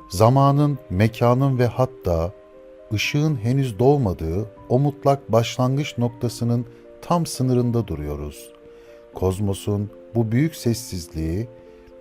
Zamanın, mekanın ve hatta ışığın henüz doğmadığı o mutlak başlangıç noktasının tam sınırında duruyoruz. Kozmosun bu büyük sessizliği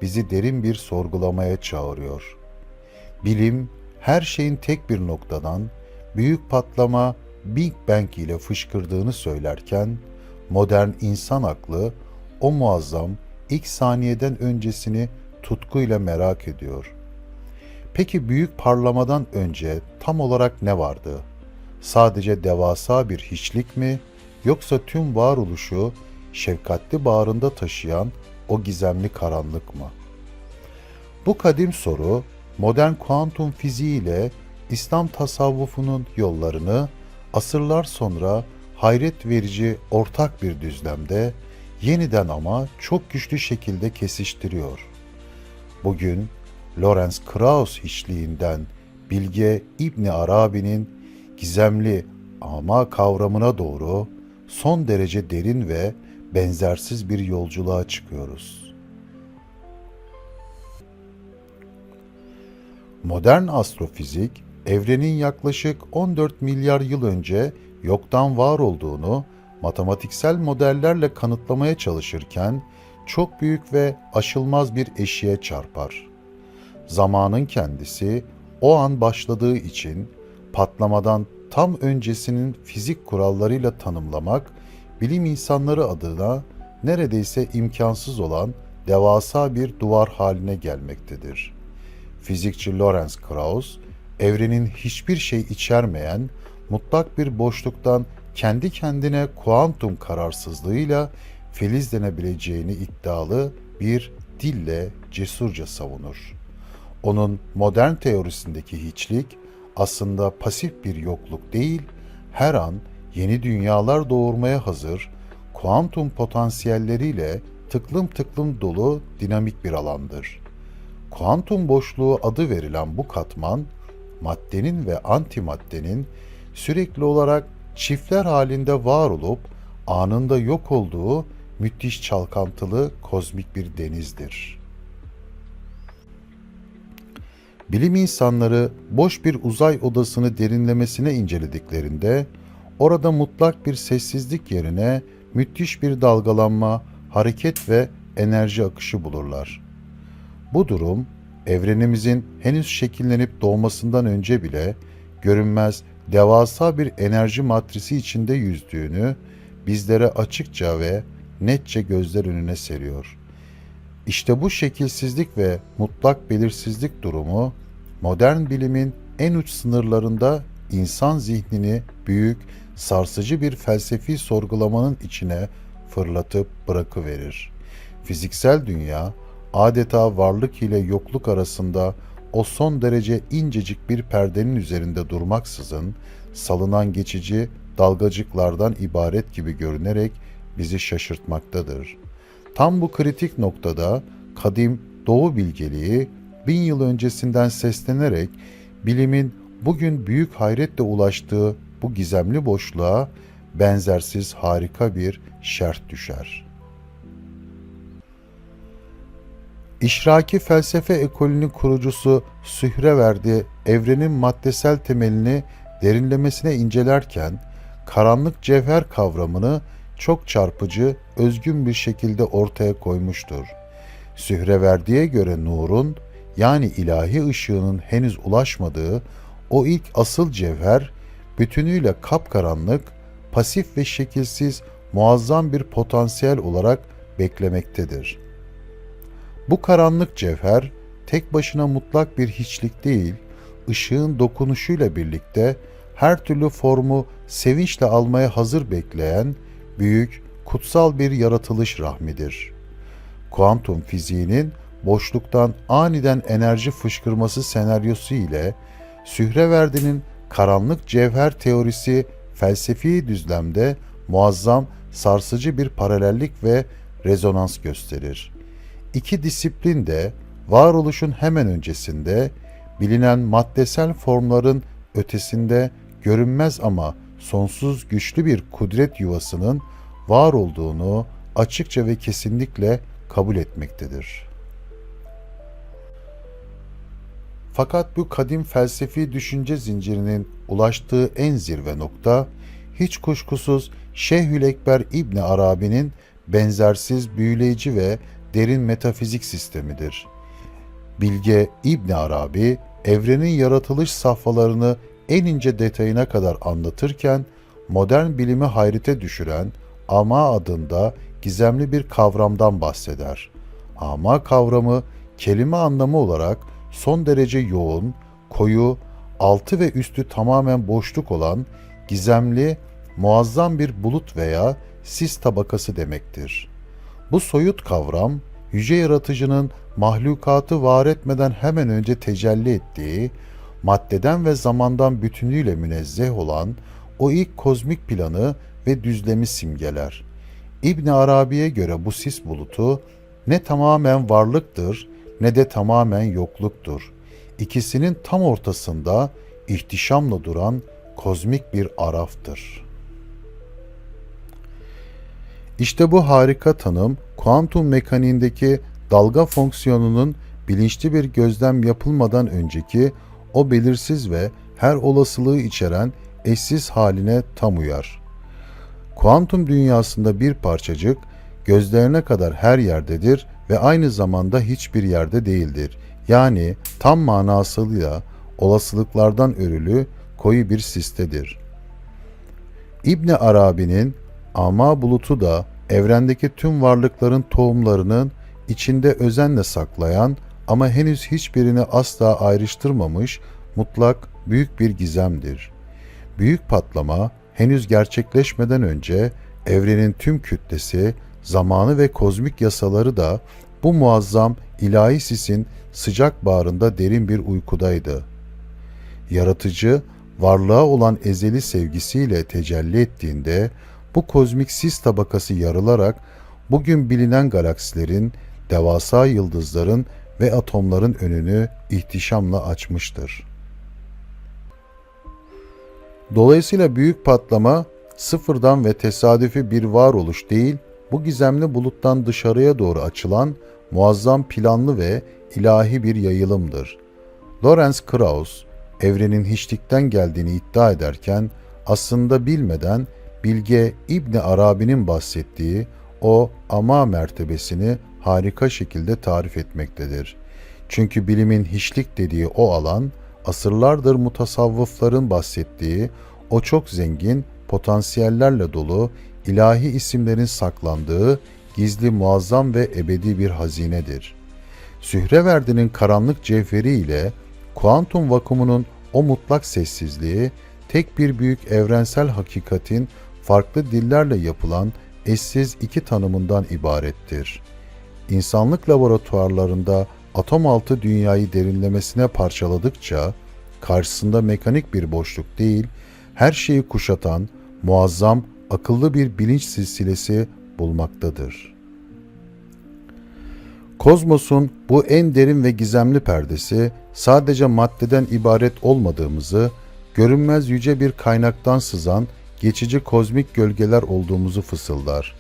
bizi derin bir sorgulamaya çağırıyor. Bilim, her şeyin tek bir noktadan, büyük patlama Big Bang ile fışkırdığını söylerken, modern insan aklı o muazzam ilk saniyeden öncesini tutkuyla merak ediyor. Peki büyük parlamadan önce tam olarak ne vardı? Sadece devasa bir hiçlik mi, yoksa tüm varoluşu şefkatli bağrında taşıyan o gizemli karanlık mı? Bu kadim soru, modern kuantum fiziği ile İslam tasavvufunun yollarını asırlar sonra hayret verici ortak bir düzlemde yeniden ama çok güçlü şekilde kesiştiriyor. Bugün Lorenz Krauss hiçliğinden Bilge İbni Arabi'nin gizemli ama kavramına doğru son derece derin ve benzersiz bir yolculuğa çıkıyoruz. Modern astrofizik, evrenin yaklaşık 14 milyar yıl önce yoktan var olduğunu matematiksel modellerle kanıtlamaya çalışırken çok büyük ve aşılmaz bir eşiğe çarpar. Zamanın kendisi o an başladığı için patlamadan tam öncesinin fizik kurallarıyla tanımlamak bilim insanları adına neredeyse imkansız olan devasa bir duvar haline gelmektedir. Fizikçi Lorenz Krauss, evrenin hiçbir şey içermeyen mutlak bir boşluktan kendi kendine kuantum kararsızlığıyla filizlenebileceğini iddialı bir dille cesurca savunur. Onun modern teorisindeki hiçlik aslında pasif bir yokluk değil, her an yeni dünyalar doğurmaya hazır, kuantum potansiyelleriyle tıklım tıklım dolu dinamik bir alandır. Kuantum boşluğu adı verilen bu katman, maddenin ve antimaddenin sürekli olarak çiftler halinde var olup anında yok olduğu müthiş çalkantılı kozmik bir denizdir. Bilim insanları boş bir uzay odasını derinlemesine incelediklerinde orada mutlak bir sessizlik yerine müthiş bir dalgalanma, hareket ve enerji akışı bulurlar. Bu durum, evrenimizin henüz şekillenip doğmasından önce bile görünmez devasa bir enerji matrisi içinde yüzdüğünü bizlere açıkça ve netçe gözler önüne seriyor. İşte bu şekilsizlik ve mutlak belirsizlik durumu, modern bilimin en uç sınırlarında insan zihnini büyük, sarsıcı bir felsefi sorgulamanın içine fırlatıp bırakıverir. Fiziksel dünya, adeta varlık ile yokluk arasında o son derece incecik bir perdenin üzerinde durmaksızın, salınan geçici dalgacıklardan ibaret gibi görünerek bizi şaşırtmaktadır. Tam bu kritik noktada kadim Doğu bilgeliği 1000 yıl öncesinden seslenerek bilimin bugün büyük hayretle ulaştığı bu gizemli boşluğa benzersiz harika bir şerh düşer. İşraki felsefe ekolünün kurucusu Sühreverdi, evrenin maddesel temelini derinlemesine incelerken, karanlık cevher kavramını çok çarpıcı, özgün bir şekilde ortaya koymuştur. Sühreverdi'ye göre nurun, yani ilahi ışığının henüz ulaşmadığı o ilk asıl cevher, bütünüyle kapkaranlık, pasif ve şekilsiz muazzam bir potansiyel olarak beklemektedir. Bu karanlık cevher, tek başına mutlak bir hiçlik değil, ışığın dokunuşuyla birlikte her türlü formu sevinçle almaya hazır bekleyen, büyük, kutsal bir yaratılış rahmidir. Kuantum fiziğinin boşluktan aniden enerji fışkırması senaryosu ile Sühreverdi'nin karanlık cevher teorisi felsefi düzlemde muazzam, sarsıcı bir paralellik ve rezonans gösterir. İki disiplin de varoluşun hemen öncesinde, bilinen maddesel formların ötesinde görünmez ama sonsuz güçlü bir kudret yuvasının var olduğunu açıkça ve kesinlikle kabul etmektedir. Fakat bu kadim felsefi düşünce zincirinin ulaştığı en zirve nokta, hiç kuşkusuz Şeyhü'l-Ekber İbni Arabi'nin benzersiz, büyüleyici ve derin metafizik sistemidir. Bilge İbni Arabi, evrenin yaratılış safhalarını en ince detayına kadar anlatırken, modern bilimi hayrete düşüren ama adında gizemli bir kavramdan bahseder. Ama kavramı kelime anlamı olarak son derece yoğun, koyu, altı ve üstü tamamen boşluk olan gizemli, muazzam bir bulut veya sis tabakası demektir. Bu soyut kavram, yüce yaratıcının mahlukatı var etmeden hemen önce tecelli ettiği, maddeden ve zamandan bütünüyle münezzeh olan o ilk kozmik planı ve düzlemi simgeler. İbn Arabi'ye göre bu sis bulutu ne tamamen varlıktır ne de tamamen yokluktur. İkisinin tam ortasında ihtişamla duran kozmik bir araftır. İşte bu harika tanım, kuantum mekaniğindeki dalga fonksiyonunun bilinçli bir gözlem yapılmadan önceki o belirsiz ve her olasılığı içeren eşsiz haline tam uyar. Kuantum dünyasında bir parçacık gözlerine kadar her yerdedir ve aynı zamanda hiçbir yerde değildir. Yani tam manasıyla olasılıklardan örülü koyu bir sistedir. İbni Arabi'nin ama bulutu da evrendeki tüm varlıkların tohumlarının içinde özenle saklayan ama henüz hiçbirini asla ayrıştırmamış mutlak büyük bir gizemdir. Büyük patlama henüz gerçekleşmeden önce evrenin tüm kütlesi, zamanı ve kozmik yasaları da bu muazzam ilahi sisin sıcak bağrında derin bir uykudaydı. Yaratıcı, varlığa olan ezeli sevgisiyle tecelli ettiğinde bu kozmik sis tabakası yarılarak bugün bilinen galaksilerin, devasa yıldızların ve atomların önünü ihtişamla açmıştır. Dolayısıyla büyük patlama sıfırdan ve tesadüfi bir varoluş değil, bu gizemli buluttan dışarıya doğru açılan muazzam planlı ve ilahi bir yayılımdır. Lorenz Krauss, evrenin hiçlikten geldiğini iddia ederken aslında bilmeden Bilge İbni Arabi'nin bahsettiği o ama mertebesini harika şekilde tarif etmektedir. Çünkü bilimin hiçlik dediği o alan, asırlardır mutasavvıfların bahsettiği o çok zengin potansiyellerle dolu ilahi isimlerin saklandığı gizli, muazzam ve ebedi bir hazinedir. Sühreverdi'nin karanlık cevheri ile kuantum vakumunun o mutlak sessizliği, tek bir büyük evrensel hakikatin farklı dillerle yapılan eşsiz iki tanımından ibarettir. İnsanlık laboratuvarlarında atom altı dünyayı derinlemesine parçaladıkça, karşısında mekanik bir boşluk değil, her şeyi kuşatan, muazzam, akıllı bir bilinç silsilesi bulmaktadır. Kozmosun bu en derin ve gizemli perdesi, sadece maddeden ibaret olmadığımızı, görünmez yüce bir kaynaktan sızan geçici kozmik gölgeler olduğumuzu fısıldar.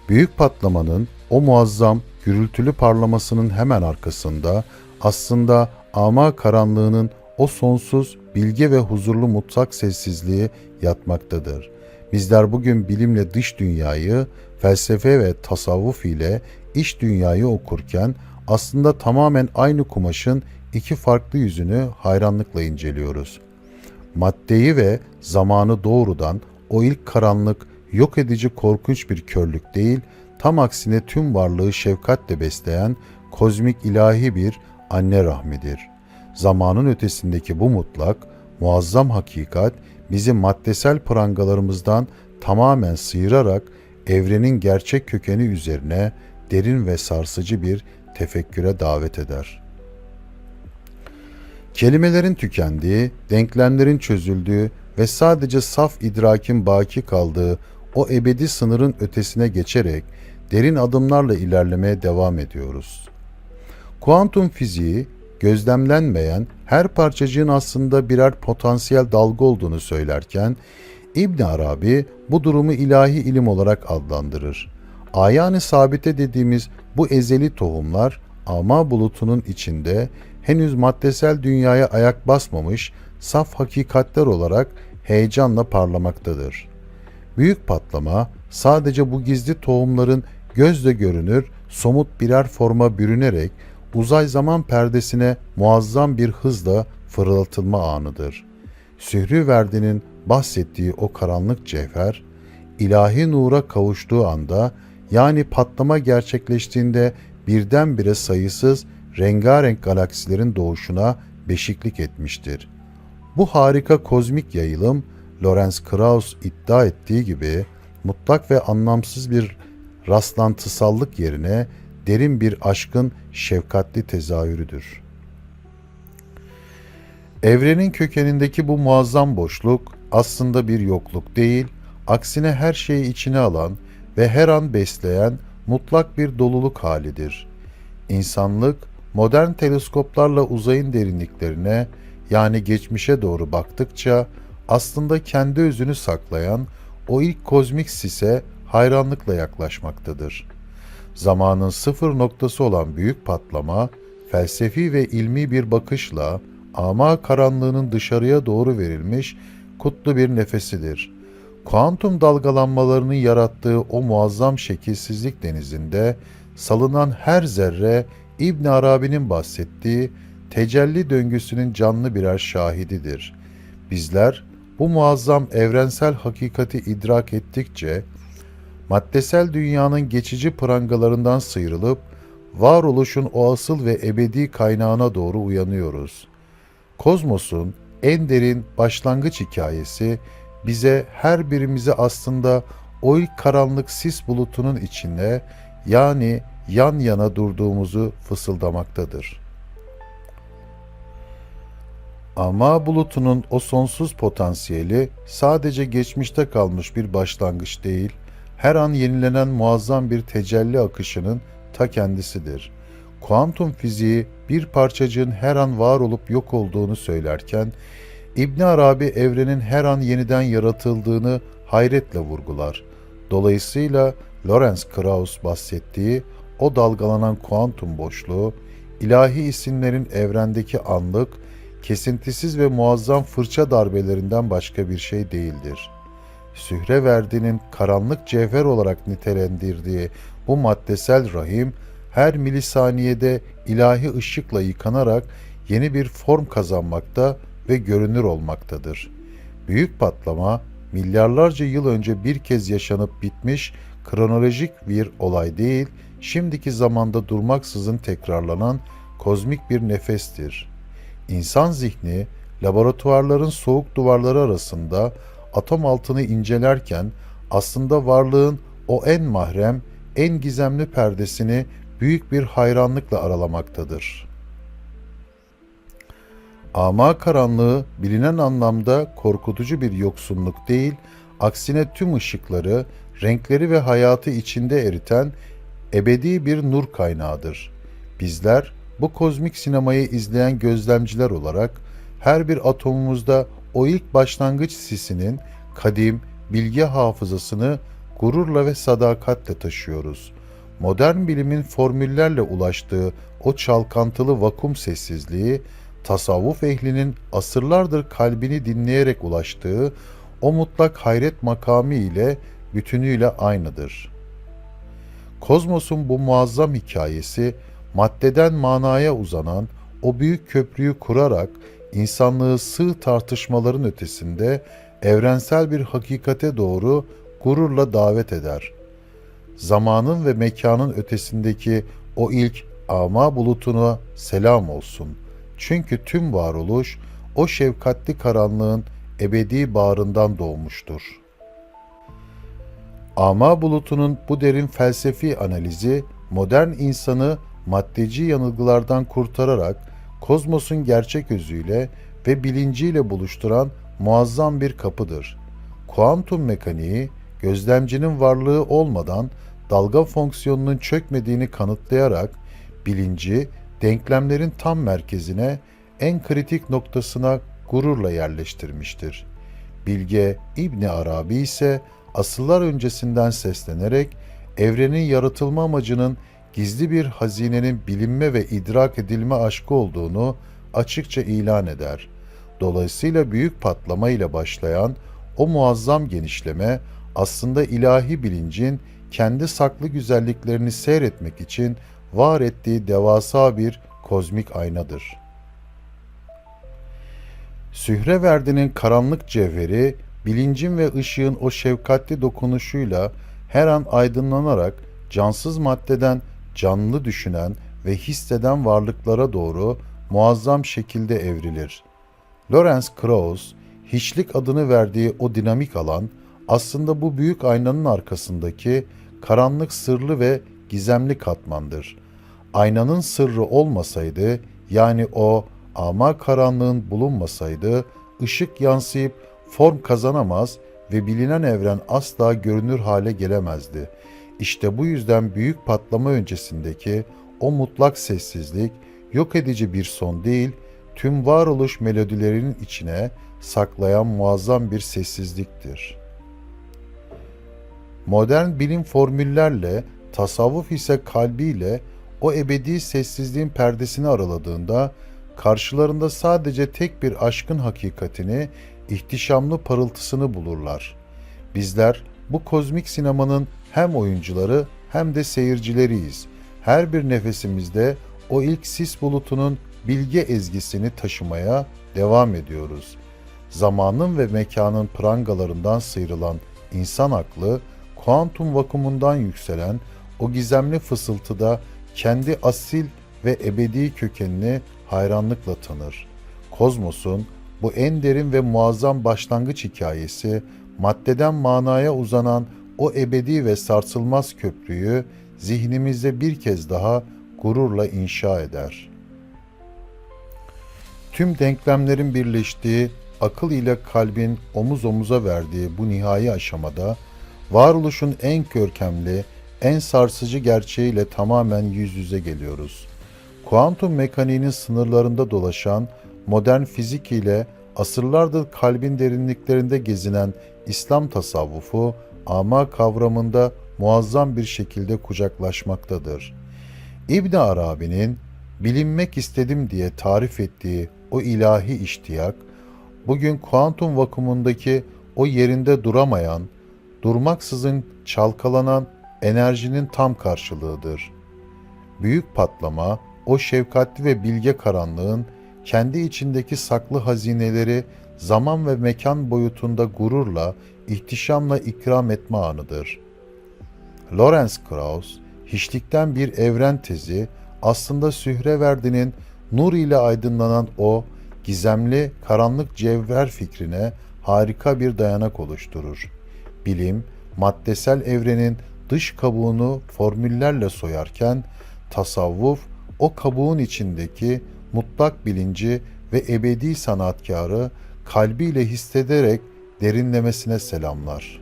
Büyük patlamanın o muazzam, gürültülü parlamasının hemen arkasında aslında ama karanlığının o sonsuz, bilge ve huzurlu mutlak sessizliği yatmaktadır. Bizler bugün bilimle dış dünyayı, felsefe ve tasavvuf ile iç dünyayı okurken aslında tamamen aynı kumaşın iki farklı yüzünü hayranlıkla inceliyoruz. Maddeyi ve zamanı doğrudan o ilk karanlık, yok edici korkunç bir körlük değil, tam aksine tüm varlığı şefkatle besleyen kozmik ilahi bir anne rahmidir. Zamanın ötesindeki bu mutlak, muazzam hakikat bizi maddesel prangalarımızdan tamamen sıyırarak evrenin gerçek kökeni üzerine derin ve sarsıcı bir tefekküre davet eder. Kelimelerin tükendiği, denklemlerin çözüldüğü ve sadece saf idrakin baki kaldığı o ebedi sınırın ötesine geçerek derin adımlarla ilerlemeye devam ediyoruz. Kuantum fiziği, gözlemlenmeyen her parçacığın aslında birer potansiyel dalga olduğunu söylerken, İbn Arabi bu durumu ilahi ilim olarak adlandırır. Ayağını sabite dediğimiz bu ezeli tohumlar ama bulutunun içinde henüz maddesel dünyaya ayak basmamış saf hakikatler olarak heyecanla parlamaktadır. Büyük patlama sadece bu gizli tohumların gözle görünür somut birer forma bürünerek uzay zaman perdesine muazzam bir hızla fırlatılma anıdır. Sührüverdi'nin bahsettiği o karanlık cevher, ilahi nura kavuştuğu anda, yani patlama gerçekleştiğinde birdenbire sayısız rengarenk galaksilerin doğuşuna beşiklik etmiştir. Bu harika kozmik yayılım, Lorenz Krauss iddia ettiği gibi mutlak ve anlamsız bir rastlantısallık yerine derin bir aşkın şefkatli tezahürüdür. Evrenin kökenindeki bu muazzam boşluk aslında bir yokluk değil, aksine her şeyi içine alan ve her an besleyen mutlak bir doluluk halidir. İnsanlık, modern teleskoplarla uzayın derinliklerine, yani geçmişe doğru baktıkça aslında kendi özünü saklayan o ilk kozmik sise hayranlıkla yaklaşmaktadır. Zamanın sıfır noktası olan büyük patlama, felsefi ve ilmi bir bakışla ama karanlığının dışarıya doğru verilmiş kutlu bir nefesidir. Kuantum dalgalanmalarının yarattığı o muazzam şekilsizlik denizinde salınan her zerre İbn Arabi'nin bahsettiği tecelli döngüsünün canlı birer şahididir. Bizler bu muazzam evrensel hakikati idrak ettikçe maddesel dünyanın geçici prangalarından sıyrılıp varoluşun o asıl ve ebedi kaynağına doğru uyanıyoruz. Kozmosun en derin başlangıç hikayesi bize her birimizi aslında o ilk karanlık sis bulutunun içinde, yani yan yana durduğumuzu fısıldamaktadır. Ama bulutunun o sonsuz potansiyeli sadece geçmişte kalmış bir başlangıç değil, her an yenilenen muazzam bir tecelli akışının ta kendisidir. Kuantum fiziği bir parçacığın her an var olup yok olduğunu söylerken, İbn Arabi evrenin her an yeniden yaratıldığını hayretle vurgular. Dolayısıyla Lorenz Krauss bahsettiği o dalgalanan kuantum boşluğu, ilahi isimlerin evrendeki anlık, kesintisiz ve muazzam fırça darbelerinden başka bir şey değildir. Sühreverdi'nin karanlık cevher olarak nitelendirdiği bu maddesel rahim, her milisaniyede ilahi ışıkla yıkanarak yeni bir form kazanmakta ve görünür olmaktadır. Büyük patlama, milyarlarca yıl önce bir kez yaşanıp bitmiş kronolojik bir olay değil, şimdiki zamanda durmaksızın tekrarlanan kozmik bir nefestir. İnsan zihni, laboratuvarların soğuk duvarları arasında atom altını incelerken aslında varlığın o en mahrem, en gizemli perdesini büyük bir hayranlıkla aralamaktadır. Ama karanlığı bilinen anlamda korkutucu bir yoksunluk değil, aksine tüm ışıkları, renkleri ve hayatı içinde eriten ebedi bir nur kaynağıdır. Bizler bu kozmik sinemayı izleyen gözlemciler olarak her bir atomumuzda o ilk başlangıç sisinin kadim bilgi hafızasını gururla ve sadakatle taşıyoruz. Modern bilimin formüllerle ulaştığı o çalkantılı vakum sessizliği, tasavvuf ehlinin asırlardır kalbini dinleyerek ulaştığı o mutlak hayret makamı ile bütünüyle aynıdır. Kozmosun bu muazzam hikayesi, maddeden manaya uzanan o büyük köprüyü kurarak insanlığı sığ tartışmaların ötesinde evrensel bir hakikate doğru gururla davet eder. Zamanın ve mekanın ötesindeki o ilk ama bulutuna selam olsun. Çünkü tüm varoluş o şefkatli karanlığın ebedi bağrından doğmuştur. Ama bulutunun bu derin felsefi analizi modern insanı maddeci yanılgılardan kurtararak kozmosun gerçek özüyle ve bilinciyle buluşturan muazzam bir kapıdır. Kuantum mekaniği, gözlemcinin varlığı olmadan dalga fonksiyonunun çökmediğini kanıtlayarak bilinci denklemlerin tam merkezine, en kritik noktasına gururla yerleştirmiştir. Bilge İbni Arabi ise asırlar öncesinden seslenerek evrenin yaratılma amacının gizli bir hazinenin bilinme ve idrak edilme aşkı olduğunu açıkça ilan eder. Dolayısıyla büyük patlama ile başlayan o muazzam genişleme aslında ilahi bilincin kendi saklı güzelliklerini seyretmek için var ettiği devasa bir kozmik aynadır. Sühreverdi'nin karanlık cevheri, bilincin ve ışığın o şefkatli dokunuşuyla her an aydınlanarak cansız maddeden canlı düşünen ve hisseden varlıklara doğru muazzam şekilde evrilir. Lorenz Krauss, hiçlik adını verdiği o dinamik alan, aslında bu büyük aynanın arkasındaki karanlık sırlı ve gizemli katmandır. Aynanın sırrı olmasaydı, yani o ama karanlığın bulunmasaydı, ışık yansıyıp form kazanamaz ve bilinen evren asla görünür hale gelemezdi. İşte bu yüzden büyük patlama öncesindeki o mutlak sessizlik, yok edici bir son değil, tüm varoluş melodilerinin içine saklayan muazzam bir sessizliktir. Modern bilim formüllerle, tasavvuf ise kalbiyle o ebedi sessizliğin perdesini araladığında, karşılarında sadece tek bir aşkın hakikatini, ihtişamlı parıltısını bulurlar. Bizler bu kozmik sinemanın hem oyuncuları hem de seyircileriyiz. Her bir nefesimizde o ilk sis bulutunun bilge ezgisini taşımaya devam ediyoruz. Zamanın ve mekanın prangalarından sıyrılan insan aklı, kuantum vakumundan yükselen o gizemli fısıltıda kendi asil ve ebedi kökenini hayranlıkla tanır. Kozmosun bu en derin ve muazzam başlangıç hikayesi, maddeden manaya uzanan o ebedi ve sarsılmaz köprüyü zihnimizde bir kez daha gururla inşa eder. Tüm denklemlerin birleştiği, akıl ile kalbin omuz omuza verdiği bu nihai aşamada, varoluşun en görkemli, en sarsıcı gerçeğiyle tamamen yüz yüze geliyoruz. Kuantum mekaniğinin sınırlarında dolaşan, modern fizik ile asırlardır kalbin derinliklerinde gezinen İslam tasavvufu, ama kavramında muazzam bir şekilde kucaklaşmaktadır. İbn Arabi'nin bilinmek istedim diye tarif ettiği o ilahi iştiyak, bugün kuantum vakumundaki o yerinde duramayan, durmaksızın çalkalanan enerjinin tam karşılığıdır. Büyük patlama, o şefkatli ve bilge karanlığın kendi içindeki saklı hazineleri zaman ve mekan boyutunda gururla, ihtişamla ikram etme anıdır. Lorenz Krauss, hiçlikten bir evren tezi, aslında Sühreverdi'nin nur ile aydınlanan o gizemli karanlık cevher fikrine harika bir dayanak oluşturur. Bilim, maddesel evrenin dış kabuğunu formüllerle soyarken, tasavvuf, o kabuğun içindeki mutlak bilinci ve ebedi sanatkarı kalbiyle hissederek derinlemesine selamlar.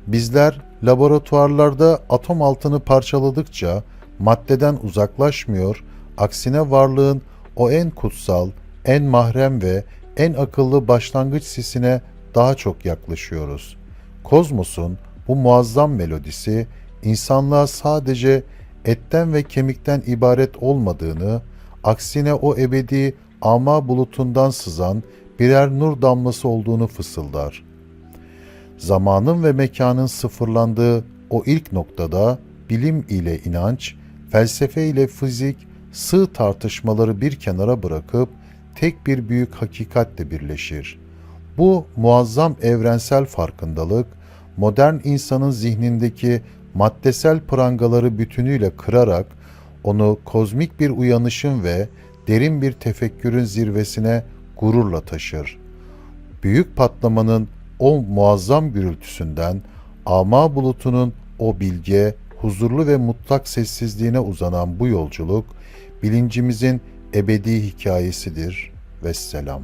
Bizler laboratuvarlarda atom altını parçaladıkça maddeden uzaklaşmıyor, aksine varlığın o en kutsal, en mahrem ve en akıllı başlangıç sisine daha çok yaklaşıyoruz. Kozmosun bu muazzam melodisi, insanlığa sadece etten ve kemikten ibaret olmadığını, aksine o ebedi ama bulutundan sızan birer nur damlası olduğunu fısıldar. Zamanın ve mekanın sıfırlandığı o ilk noktada bilim ile inanç, felsefe ile fizik, sığ tartışmaları bir kenara bırakıp tek bir büyük hakikatle birleşir. Bu muazzam evrensel farkındalık, modern insanın zihnindeki maddesel prangaları bütünüyle kırarak onu kozmik bir uyanışın ve derin bir tefekkürün zirvesine gururla taşır. Büyük patlamanın o muazzam gürültüsünden, ama bulutunun o bilge, huzurlu ve mutlak sessizliğine uzanan bu yolculuk, bilincimizin ebedi hikayesidir. Vesselam.